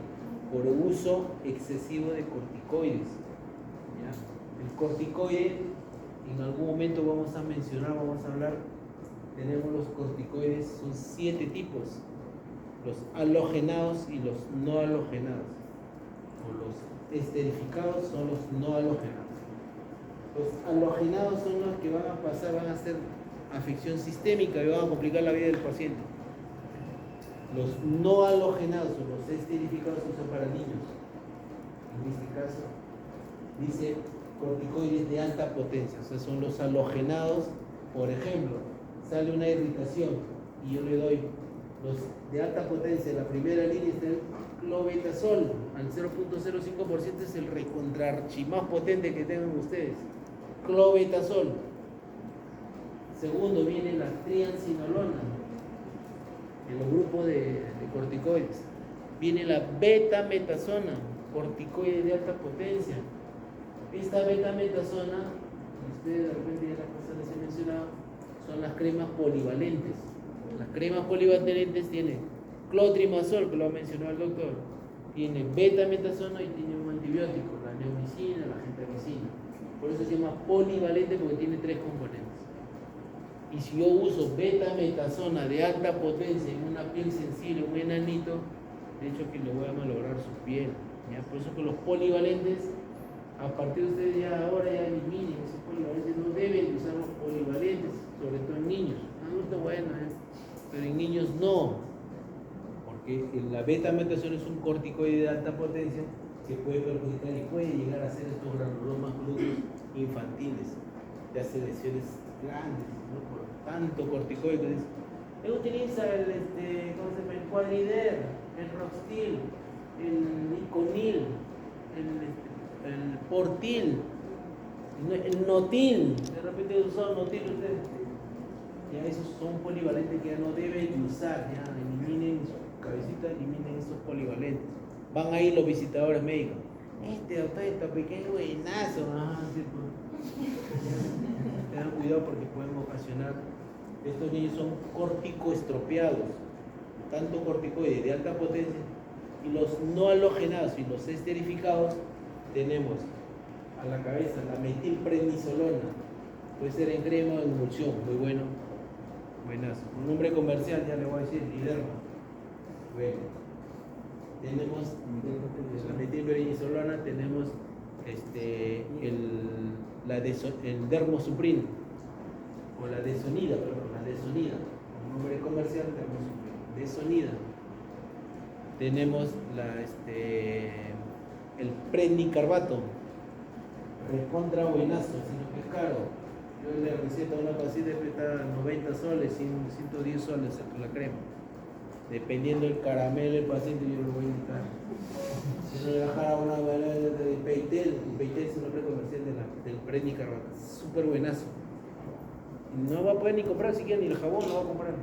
Speaker 4: por uso excesivo de corticoides. ¿Ya? El corticoide, en algún momento vamos a mencionar, vamos a hablar, tenemos los corticoides, son 7 tipos, los halogenados y los no halogenados, o los esterificados son los no halogenados. Los halogenados son los que van a hacer afección sistémica y van a complicar la vida del paciente. Los no halogenados o los esterificados son para niños. En este caso, dice corticoides de alta potencia, o sea, son los halogenados. Por ejemplo, sale una irritación y yo le doy los de alta potencia. La primera línea está el clobetasol, al 0.05% es el recontrarchi más potente que tengan ustedes. Clobetasol. Segundo viene la triancinolona, en los grupos de corticoides. Viene la betametasona, corticoide de alta potencia. Esta betametasona, ustedes de repente ya las cosas les he mencionado, son las cremas polivalentes. Las cremas polivalentes tienen clotrimazol, que lo ha mencionado el doctor, Tiene betametasona y tiene un antibiótico, la neomicina, la gentamicina. Por eso se llama polivalente porque tiene 3 componentes. Y si yo uso betametasona de alta potencia en una piel sensible, un enanito, de hecho que le voy a malograr su piel. ¿Ya? Por eso que los polivalentes, a partir de ustedes ya ahora ya eliminen esos polivalentes, no deben usar los polivalentes, sobre todo en niños. Adultos bueno, pero en niños no, porque la betametasona es un corticoide de alta potencia que puede perjudicar y puede llegar a hacer estos granulomas gluteos infantiles, de hace lesiones grandes, ¿no? Por tanto corticoide. Él utiliza ¿cómo se llama? El Quadrider, el Roxtil, el Iconil, el Portil, el Notil. De repente he usado Notil ustedes. Ya esos son polivalentes que ya no deben usar, ya eliminen su cabecita, eliminen esos polivalentes. Van ahí los visitadores médicos. Este doctor está pequeño buenazo. Sí, pues. Tengan cuidado porque pueden ocasionar. Estos niños son corticoestropeados, tanto corticoides de alta potencia, y los no halogenados y los esterificados tenemos a la cabeza la metilprednisolona, puede ser en crema o en emulsión, muy bueno, buenazo. Un nombre comercial ya le voy a decir, Liderma. Bueno, tenemos la metilprednisolona, tenemos el Dermosuprin, o la Desonida, perdón, la Desonida, un nombre comercial, Desonida. Tenemos el prednicarbato, recontra buenazo, sino que es caro. Yo le receto a una paciente que está 90 soles, 110 soles la crema. Dependiendo del caramelo del paciente, yo lo voy a indicar. Si no le bajara una valor de Peitel, el Peitel es un nombre comercial del prednicarbato, súper buenazo. No va a poder ni comprar siquiera ni el jabón, no va a comprar.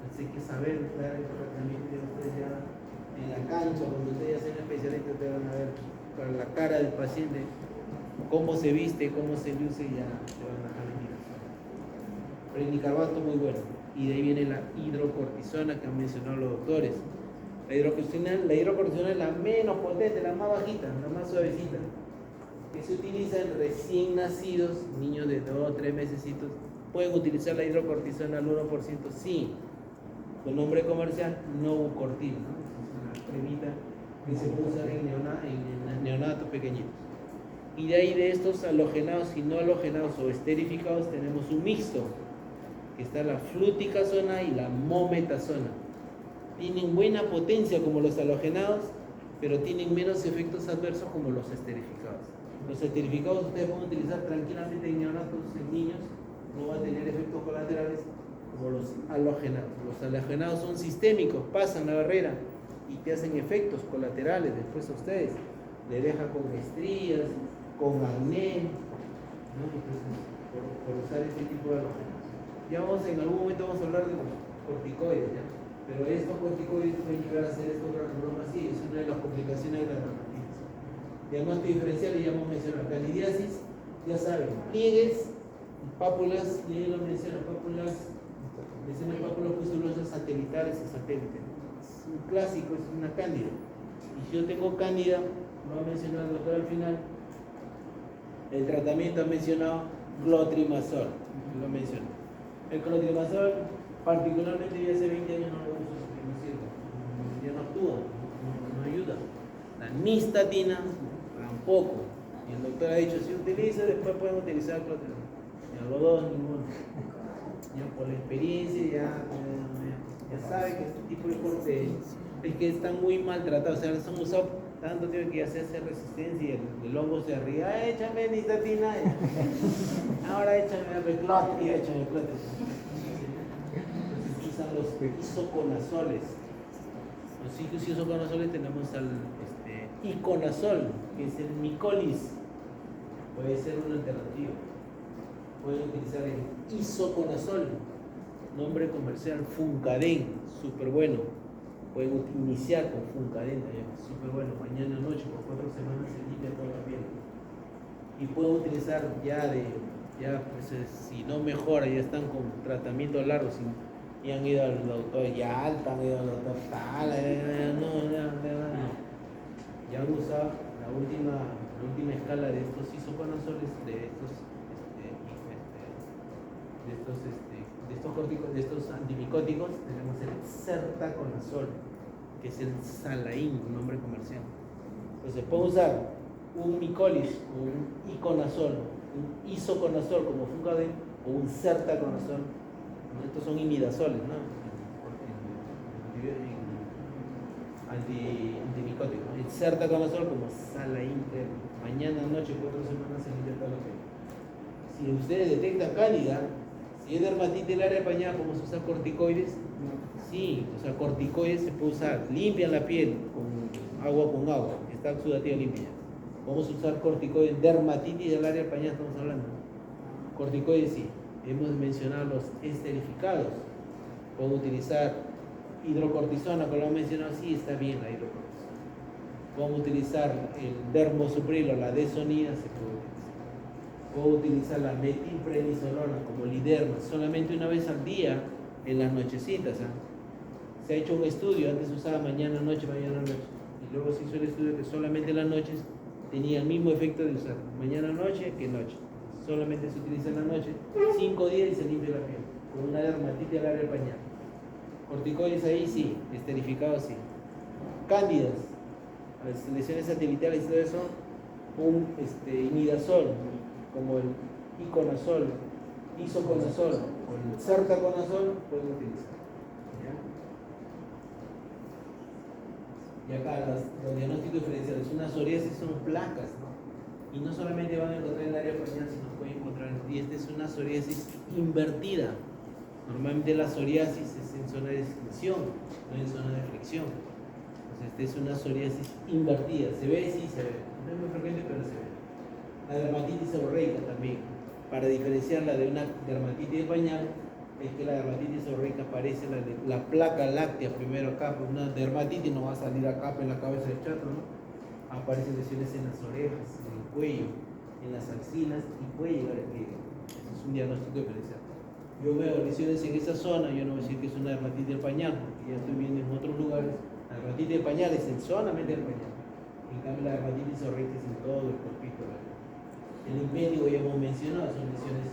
Speaker 4: Así que saber dar el tratamiento de ustedes ya en la cancha, cuando ustedes ya sean especialistas, te van a ver para la cara del paciente, cómo se viste, cómo se luce, y ya te van a dejar la indicación. Prednicarbato muy bueno. Y de ahí viene la hidrocortisona que han mencionado los doctores. La hidrocortisona es la menos potente, la más bajita, la más suavecita, que se utiliza en recién nacidos, niños de 2 o 3 mesecitos. ¿Pueden utilizar la hidrocortisona al 1%? Sí. Con nombre comercial, Novucortil, ¿no? Es una cremita que se puede usar en neonatos pequeñitos. Y de ahí de estos halogenados y no halogenados o esterificados tenemos un mixto, que está la fluticasona y la mometasona. Tienen buena potencia como los halogenados, pero tienen menos efectos adversos como los esterificados. Los esterificados ustedes pueden utilizar tranquilamente en neonatos, en niños, no va a tener efectos colaterales como los halogenados. Los halogenados son sistémicos, pasan la barrera y te hacen efectos colaterales después a ustedes. Le deja con estrías, con acné, ¿no? Entonces, por usar este tipo de halógenos. Ya en algún momento vamos a hablar de los corticoides, ¿ya? Pero estos corticoides pueden llegar a ser estos granulomas, sí, es una de las complicaciones de la dermatitis. Diagnóstico diferencial, ya hemos mencionado candidiasis, ya saben, pliegues, pápulas, ya lo menciono, pápulas, mencionan pápulas pustulosas satelitales y satélites. Es un clásico, es una cándida. Y si yo tengo cándida, lo ha mencionado el doctor al final, el tratamiento ha mencionado clotrimazol, lo menciono. El clotrimazol, particularmente ya hace 20 años no lo uso porque no sirve, ya no actúa, no ayuda. La nistatina tampoco. Y el doctor ha dicho, si utiliza, después pueden utilizar clotrimazol. Ya los dos, ninguno. Ya por la experiencia, ya sabe que este tipo de corte es que están muy maltratados, o sea, son usados tanto tiempo que hacerse resistencia y el hongo se ríe, échame nistatina, ahora échame el clot y échame el clot. Entonces usan los isoconazoles. Los isoconazoles tenemos al iconazol, que es el Micolis, puede ser una alternativa. Pueden utilizar el isoconazol, nombre comercial Funcaden, súper bueno. Pueden iniciar con Funcaden, súper bueno, mañana noche, por 4 semanas se limpia toda la piel. Y pueden utilizar si no mejora, ya están con tratamientos largos y han ido al doctor Yalta, han ido al doctor Tala, no. de estos isoconazoles, de estos antimicóticos, tenemos el sertaconazol, que es el Salaín, un nombre comercial. Entonces puedo usar un micolis o un iconazol, un isoconazol como Fucaden o un sertaconazol. Estos son imidazoles, ¿no? Antimicótico. El sertaconazol como Salaín, mañana, noche, 4 semanas se limpia todo lo que. Si ustedes detectan cándida, si es dermatitis del área pañal, ¿cómo se usa corticoides? Sí, o sea, corticoides se puede usar. Limpian la piel con agua, está exudativa limpia. Vamos a usar corticoides, dermatitis del área pañal, estamos hablando. Corticoides sí. Hemos mencionado los esterificados. Puedo utilizar hidrocortisona, como lo hemos mencionado, sí, está bien la hidrocortisona. Podemos utilizar el dermosupril o la desonida, se puede utilizar. Puedo utilizar la metilprednisolona como Liderma, solamente una vez al día en las nochecitas. Se ha hecho un estudio, antes se usaba mañana, noche, y luego se hizo el estudio que solamente en las noches tenía el mismo efecto de usar mañana, noche que noche. Solamente se utiliza en la noche, 5 días y se limpia la piel, con una dermatitis del área pañal. Corticoides ahí sí, esterificados sí. Cándidas, las lesiones satelitales y todo eso, un imidazol, como el iconazol, isoconazol o el sertaconazol, pueden utilizar. ¿Ya? Y acá los diagnósticos diferenciales, una psoriasis son placas, ¿no? Y no solamente van a encontrar en el área pañal, sino pueden encontrar, y esta es una psoriasis invertida. Normalmente la psoriasis es en zona de excreción, no en zona de flexión. Entonces esta es una psoriasis invertida. ¿Se ve? Sí, se ve. No es muy frecuente, pero se ve. La dermatitis seborreica también. Para diferenciarla de una dermatitis de pañal, es que la dermatitis seborreica aparece la placa láctea primero acá, pues una dermatitis no va a salir acá en la cabeza del chato, ¿no? Aparecen lesiones en las orejas, en el cuello, en las axilas y puede llegar al pie. Ese es un diagnóstico diferencial. Yo veo lesiones en esa zona, yo no voy a decir que es una dermatitis del pañal, porque ya estoy viendo en otros lugares. La dermatitis del pañal es solamente el pañal. En cambio, la dermatitis seborreica es en todo el cuerpito. El impéndigo ya hemos mencionado, son lesiones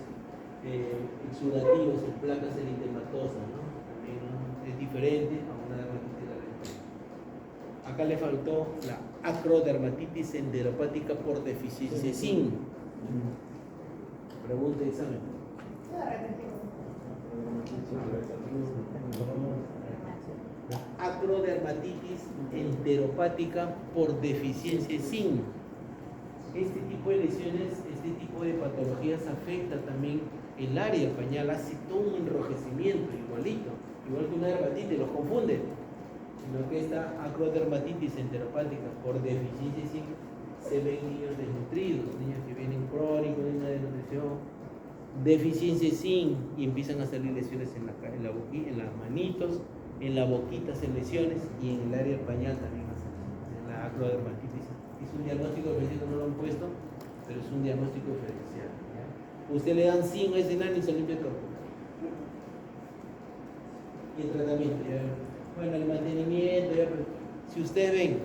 Speaker 4: exudativas o placas eritematosas, ¿no? También, ¿no? Es diferente a una dermatitis de la pañal. Acá le faltó la acrodermatitis enteropática por deficiencia zinc. Pregunta y examen. La acrodermatitis enteropática por deficiencia zinc. Este tipo de lesiones, este tipo de patologías afecta también el área pañal, hace todo un enrojecimiento igualito, igual que una dermatitis, los confunde. Sino que esta acrodermatitis enteropática por deficiencia de zinc se ven niños desnutridos, niños que vienen crónicos de una desnutrición, deficiencia de zinc y empiezan a salir lesiones en las manitos, en la boquita hacen lesiones y en el área del pañal también hacen la acrodermatitis. Es un diagnóstico diferencial, no lo han puesto, pero es un diagnóstico diferencial. ¿Ya? Usted le dan zinc a ese enano y se limpia todo. Y el tratamiento, ya. Bueno, el mantenimiento, ya, pues, si ustedes ven,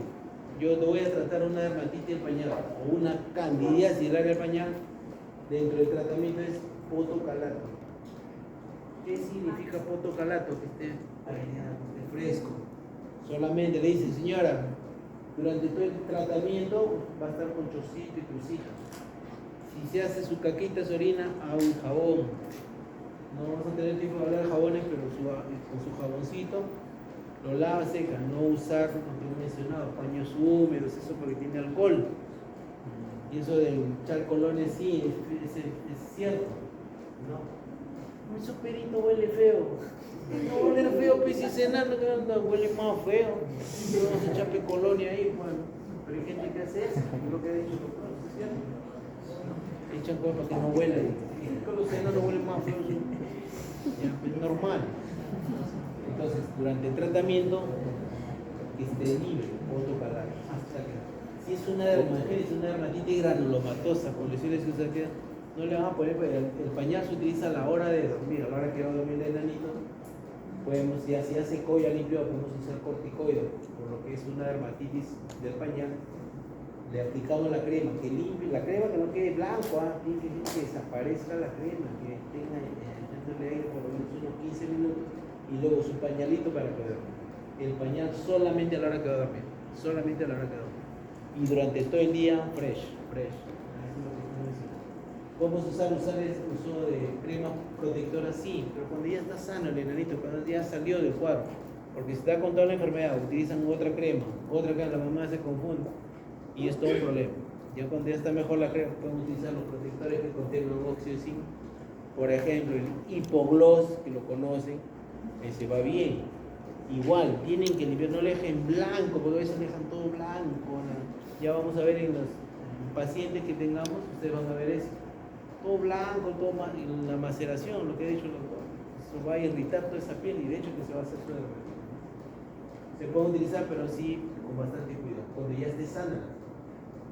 Speaker 4: yo voy a tratar una dermatitis del pañal o una candidiasis del área del pañal, dentro del tratamiento es potocalato. ¿Qué significa potocalato? Que esté fresco. Solamente le dice, señora, durante todo el tratamiento va a estar con chorcito y crucita. Si se hace su caquita, su orina, a un jabón. No vamos a tener tiempo de hablar de jabones, pero con su jaboncito lo lava seca. No usar, como te he mencionado, paños húmedos, eso porque tiene alcohol. Y eso de echar colonia sí, es cierto. No, su perito huele feo. No huele feo, pues si cenando huele más feo. No vamos a echarle colonia ahí, bueno. Pero hay gente que hace eso, es lo que ha dicho el doctor, ¿es cierto? ¿No? Echan cosas para que no huela. Y con los cenanos huele más feo. Ya, es normal. Entonces, durante el tratamiento, que esté libre, potocalato, hasta que si es una dermatitis granulomatosa con lesiones que se quedan, no le van a poner, el pañal se utiliza a la hora de dormir, a la hora que va a dormir el enanito. Podemos, si hace colla limpio, podemos usar corticoides, por lo que es una dermatitis del pañal le aplicamos la crema, que limpie, la crema que no quede blanco, tiene que desaparezca la crema, que tenga dándole aire por lo menos unos 15 minutos y luego su pañalito para que duerma. El pañal solamente a la hora que va a dormir, solamente a la hora que va a dormir. Y durante todo el día, fresh. Eso es lo que estamos diciendo. ¿Cómo se usar el uso de crema protectora? Sí, pero cuando ya está sano el enanito, cuando ya salió del cuadro. Porque si está con toda la enfermedad, utilizan otra crema, la mamá se confunde y es todo un problema. Ya cuando ya está mejor la crema, pueden utilizar los protectores que contienen óxido de zinc. Por ejemplo, el hipogloss, que lo conocen, ese va bien. Igual, tienen que limpiar, no le dejen blanco, porque a veces le dejan todo blanco, ¿no? Ya vamos a ver en los pacientes que tengamos, ustedes van a ver eso. Todo blanco, y la maceración, lo que ha dicho el doctor, eso va a irritar toda esa piel y de hecho que se va a hacer todo. Se puede utilizar, pero sí con bastante cuidado, cuando ya esté sana.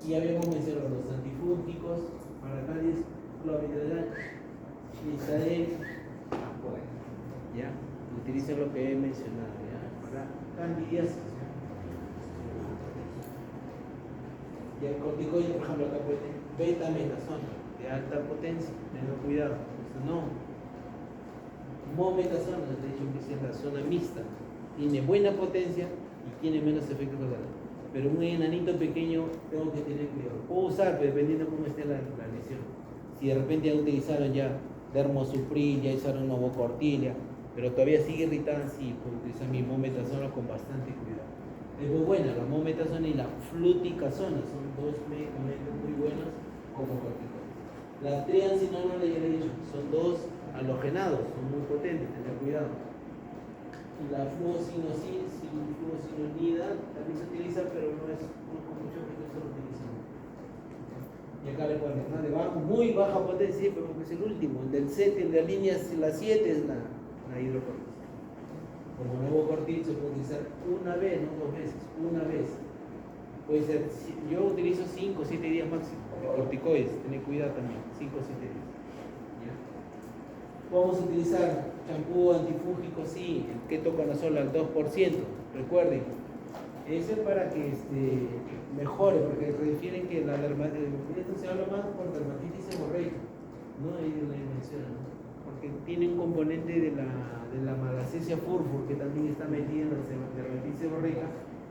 Speaker 4: Y habíamos mencionado los antifúngicos, para caries, clomidogrel, Israel, ya, utilicen lo que he mencionado, ya, para candidiasis. Y el corticoide, por ejemplo, acá puede tener betametasona, de alta potencia, tengan cuidado, esto no. Mometasona, de hecho que es en la zona mixta, tiene buena potencia y tiene menos efectos colaterales. Pero un enanito pequeño tengo que tener cuidado. Puedo usar, pero dependiendo cómo esté la lesión. Si de repente ya utilizaron ya dermosupril, ya usaron novocortilia, pero todavía sigue irritada, sí, puedo utilizar mi mometasona con bastante cuidado. Es muy buena, la mometasona y la fluticasona son dos medicamentos muy buenos como corticoides. La triancinolona, ya le he dicho, son dos halogenados, son muy potentes, tener cuidado. Y la fluocinonida también se utiliza, pero no con mucho efecto, se lo utilizamos. Y acá le ponen, ¿no? De muy baja potencia, pero es el último, el del 7, el de la línea, la 7 es la hidrocortisona. Como nuevo cortil se puede utilizar una vez, no 2 veces, una vez. Puede ser, yo utilizo 5 o 7 días máximo de corticoides, tened cuidado también, 5 o 7 días. ¿Ya? Vamos a utilizar champú antifúngico, sí, el ketoconazol al 2%, recuerden, eso es para que mejore, porque refieren que la dermatitis, esto se habla más por dermatitis seborreica, ¿no? Ahí le mencionan, ¿no? Porque tiene un componente de la malacesia furfur que también está metida en la dermatitis seborreica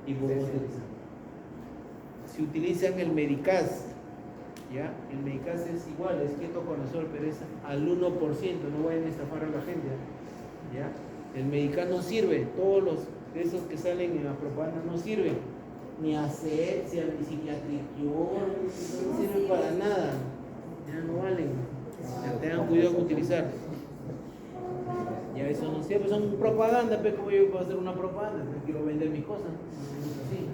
Speaker 4: y podemos utilizar. Si utilizan el Medicaz, ¿ya? El Medicaz es igual, es ketoconazol, pero es al 1%, no vayan a estafar a la gente, ¿ya? El Medicaz no sirve, todos los de esos que salen en la propaganda no sirven, ni asepsia, ni psiquiatrión, no sirven para nada, ya no valen, ya tengan cuidado con utilizarlos. Ya eso no sirve, son propaganda, pero como yo puedo hacer una propaganda, no quiero vender mis cosas, así,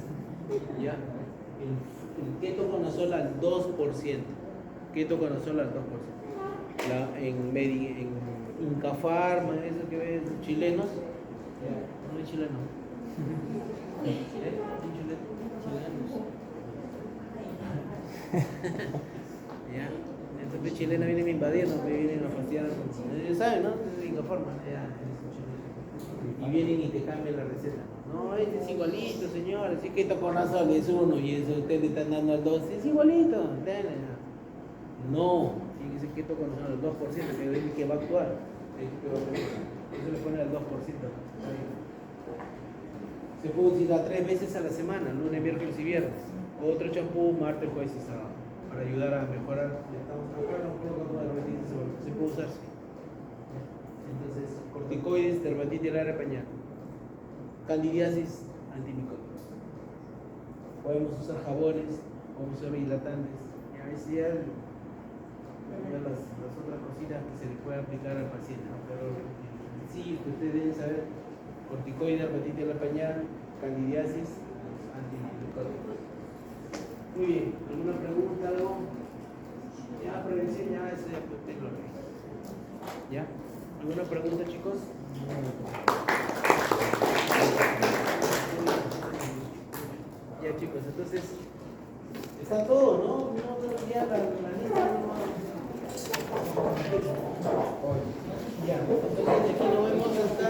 Speaker 4: ya. El ketoconazol al 2%, ketoconazol al 2%. En Incafarma, eso que ven chilenos, no es chileno. Ya, entonces chilena vienen a invadirnos, me vienen a fastidiar, ¿saben, no? Incafarma, ya, y vienen y te cambian la receta. No, este es igualito, señor, así que ketoconazol es 1 y eso ustedes le están dando al 2, es igualito, denle. No, tiene que ser ketoconazol al 2%, que es el que va a actuar. Eso le pone al 2%. Se puede utilizar 3 veces a la semana, lunes, miércoles y viernes. Otro champú, martes, jueves y sábado, para ayudar a mejorar. Estamos trabajando con lo que dermatitis, se puede usar, sí. Entonces, corticoides, dermatitis del área pañal. Candidiasis, antimicóticos. Podemos usar jabones, podemos usar hidratantes. Y a veces ya las otras cositas que se le puede aplicar al paciente, ¿no? Pero sí, que ustedes deben saber: corticoides, dermatitis del pañal, candidiasis, antimicóticos. Muy bien, ¿alguna pregunta, algo? Ya, prevención, ya, eso ya tengo lo que. ¿Ya? ¿Alguna pregunta, chicos? Ya, chicos, entonces está todo, ¿no? No, ya la lista no. Ya, entonces aquí nos vemos hasta